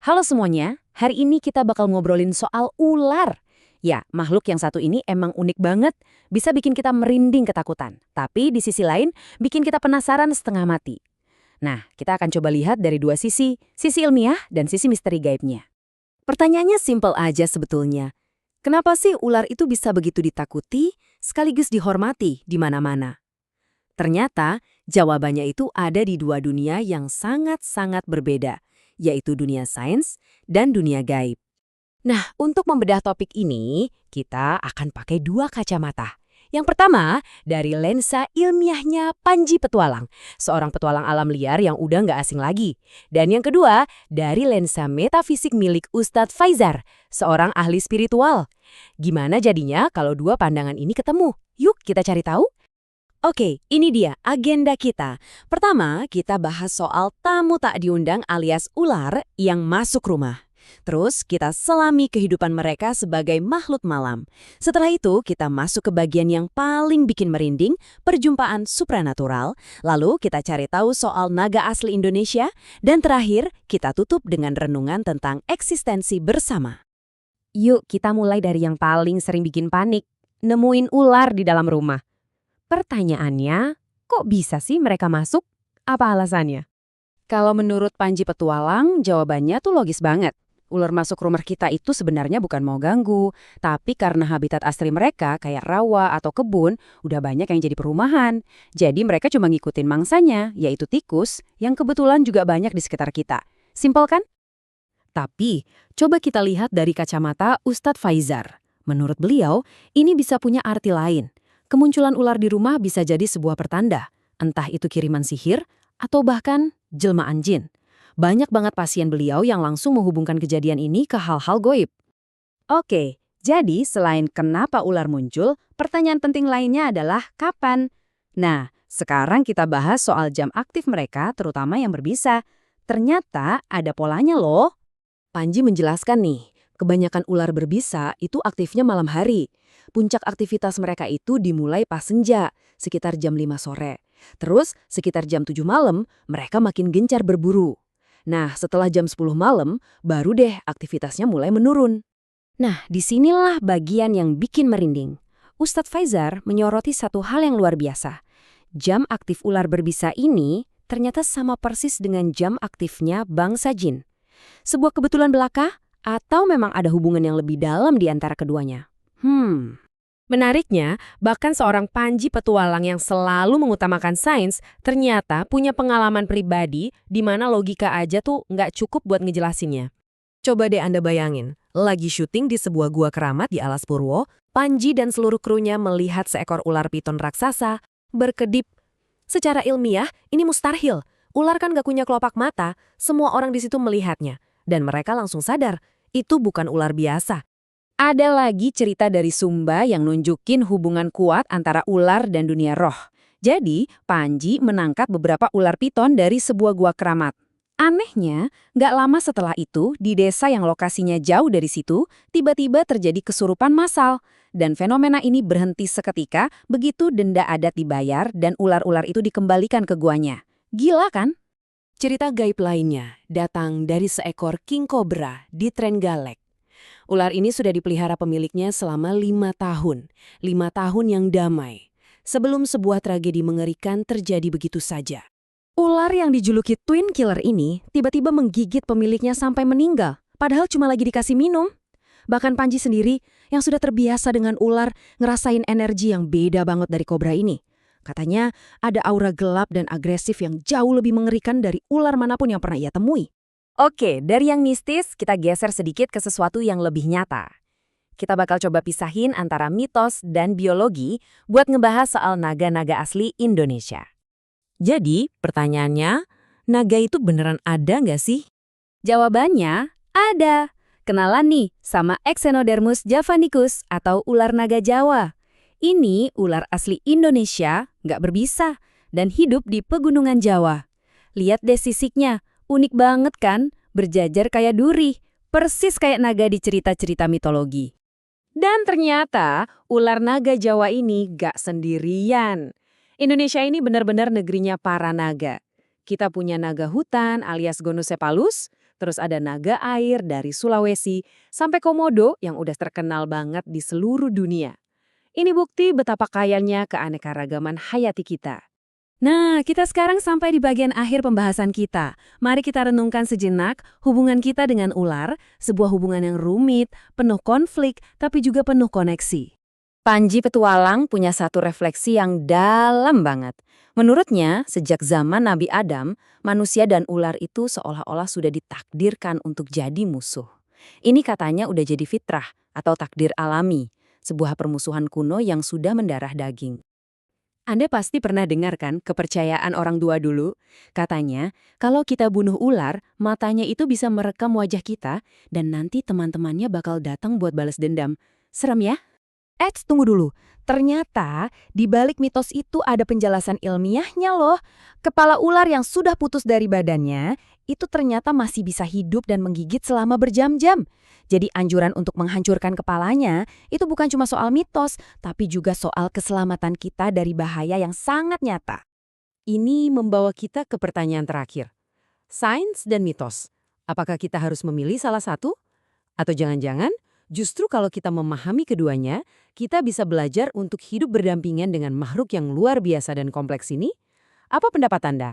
Halo semuanya, hari ini kita bakal ngobrolin soal ular. Ya, makhluk yang satu ini emang unik banget, bisa bikin kita merinding ketakutan. Tapi di sisi lain, bikin kita penasaran setengah mati. Nah, kita akan coba lihat dari dua sisi ilmiah dan sisi misteri gaibnya. Pertanyaannya simpel aja sebetulnya. Kenapa sih ular itu bisa begitu ditakuti, sekaligus dihormati di mana-mana? Ternyata, jawabannya itu ada di dua dunia yang sangat-sangat berbeda, yaitu dunia sains dan dunia gaib. Nah, untuk membedah topik ini, kita akan pakai dua kacamata. Yang pertama, dari lensa ilmiahnya Panji Petualang, seorang petualang alam liar yang udah nggak asing lagi. Dan yang kedua, dari lensa metafisik milik Ustadz Faizar, seorang ahli spiritual. Gimana jadinya kalau dua pandangan ini ketemu? Yuk kita cari tahu. Oke, ini dia agenda kita. Pertama, kita bahas soal tamu tak diundang alias ular yang masuk rumah. Terus, kita selami kehidupan mereka sebagai makhluk malam. Setelah itu, kita masuk ke bagian yang paling bikin merinding, perjumpaan supranatural. Lalu, kita cari tahu soal naga asli Indonesia. Dan terakhir, kita tutup dengan renungan tentang eksistensi bersama. Yuk, kita mulai dari yang paling sering bikin panik. Nemuin ular di dalam rumah. Pertanyaannya, kok bisa sih mereka masuk? Apa alasannya? Kalau menurut Panji Petualang, jawabannya tuh logis banget. Ular masuk rumah kita itu sebenarnya bukan mau ganggu, tapi karena habitat asli mereka kayak rawa atau kebun, udah banyak yang jadi perumahan. Jadi mereka cuma ngikutin mangsanya, yaitu tikus, yang kebetulan juga banyak di sekitar kita. Simpel kan? Tapi, coba kita lihat dari kacamata Ustadz Faizar. Menurut beliau, ini bisa punya arti lain. Kemunculan ular di rumah bisa jadi sebuah pertanda, entah itu kiriman sihir atau bahkan jelmaan jin. Banyak banget pasien beliau yang langsung menghubungkan kejadian ini ke hal-hal goib. Oke, jadi selain kenapa ular muncul, pertanyaan penting lainnya adalah kapan? Nah, sekarang kita bahas soal jam aktif mereka, terutama yang berbisa. Ternyata ada polanya loh. Panji menjelaskan nih, kebanyakan ular berbisa itu aktifnya malam hari. Puncak aktivitas mereka itu dimulai pas senja, sekitar jam 5 sore. Terus, sekitar jam 7 malam, mereka makin gencar berburu. Nah, setelah jam 10 malam, baru deh aktivitasnya mulai menurun. Nah, disinilah bagian yang bikin merinding. Ustadz Faizar menyoroti satu hal yang luar biasa. Jam aktif ular berbisa ini ternyata sama persis dengan jam aktifnya bangsa jin. Sebuah kebetulan belaka atau memang ada hubungan yang lebih dalam di antara keduanya? Menariknya, bahkan seorang Panji Petualang yang selalu mengutamakan sains ternyata punya pengalaman pribadi di mana logika aja tuh nggak cukup buat ngejelasinnya. Coba deh Anda bayangin, lagi syuting di sebuah gua keramat di Alas Purwo, Panji dan seluruh krunya melihat seekor ular piton raksasa berkedip. Secara ilmiah, ini mustahil. Ular kan nggak punya kelopak mata, semua orang di situ melihatnya. Dan mereka langsung sadar, itu bukan ular biasa. Ada lagi cerita dari Sumba yang nunjukin hubungan kuat antara ular dan dunia roh. Jadi, Panji menangkap beberapa ular piton dari sebuah gua keramat. Anehnya, nggak lama setelah itu, di desa yang lokasinya jauh dari situ, tiba-tiba terjadi kesurupan massal. Dan fenomena ini berhenti seketika begitu denda adat dibayar dan ular-ular itu dikembalikan ke guanya. Gila kan? Cerita gaib lainnya datang dari seekor king cobra di Trenggalek. Ular ini sudah dipelihara pemiliknya selama 5 tahun. 5 tahun yang damai. Sebelum sebuah tragedi mengerikan terjadi begitu saja. Ular yang dijuluki Twin Killer ini tiba-tiba menggigit pemiliknya sampai meninggal. Padahal cuma lagi dikasih minum. Bahkan Panji sendiri yang sudah terbiasa dengan ular ngerasain energi yang beda banget dari kobra ini. Katanya ada aura gelap dan agresif yang jauh lebih mengerikan dari ular manapun yang pernah ia temui. Oke, dari yang mistis, kita geser sedikit ke sesuatu yang lebih nyata. Kita bakal coba pisahin antara mitos dan biologi buat ngebahas soal naga-naga asli Indonesia. Jadi, pertanyaannya, naga itu beneran ada nggak sih? Jawabannya, ada. Kenalan nih sama Exenodermus javanicus atau ular naga Jawa. Ini ular asli Indonesia, nggak berbisa, dan hidup di pegunungan Jawa. Lihat deh sisiknya. Unik banget kan? Berjajar kayak duri, persis kayak naga di cerita-cerita mitologi. Dan ternyata ular naga Jawa ini gak sendirian. Indonesia ini benar-benar negerinya para naga. Kita punya naga hutan alias Gonocephalus, Terus ada naga air dari Sulawesi, sampai komodo yang udah terkenal banget di seluruh dunia. Ini bukti betapa kayanya keanekaragaman hayati kita. Nah, kita sekarang sampai di bagian akhir pembahasan kita. Mari kita renungkan sejenak hubungan kita dengan ular, sebuah hubungan yang rumit, penuh konflik, tapi juga penuh koneksi. Panji Petualang punya satu refleksi yang dalam banget. Menurutnya, sejak zaman Nabi Adam, manusia dan ular itu seolah-olah sudah ditakdirkan untuk jadi musuh. Ini katanya udah jadi fitrah atau takdir alami, sebuah permusuhan kuno yang sudah mendarah daging. Anda pasti pernah dengar kan kepercayaan orang tua dulu? Katanya, kalau kita bunuh ular, matanya itu bisa merekam wajah kita dan nanti teman-temannya bakal datang buat balas dendam. Serem ya? Tunggu dulu. Ternyata di balik mitos itu ada penjelasan ilmiahnya loh. Kepala ular yang sudah putus dari badannya, itu ternyata masih bisa hidup dan menggigit selama berjam-jam. Jadi anjuran untuk menghancurkan kepalanya itu bukan cuma soal mitos, tapi juga soal keselamatan kita dari bahaya yang sangat nyata. Ini membawa kita ke pertanyaan terakhir. Sains dan mitos. Apakah kita harus memilih salah satu? Atau jangan-jangan justru kalau kita memahami keduanya, kita bisa belajar untuk hidup berdampingan dengan makhluk yang luar biasa dan kompleks ini? Apa pendapat Anda?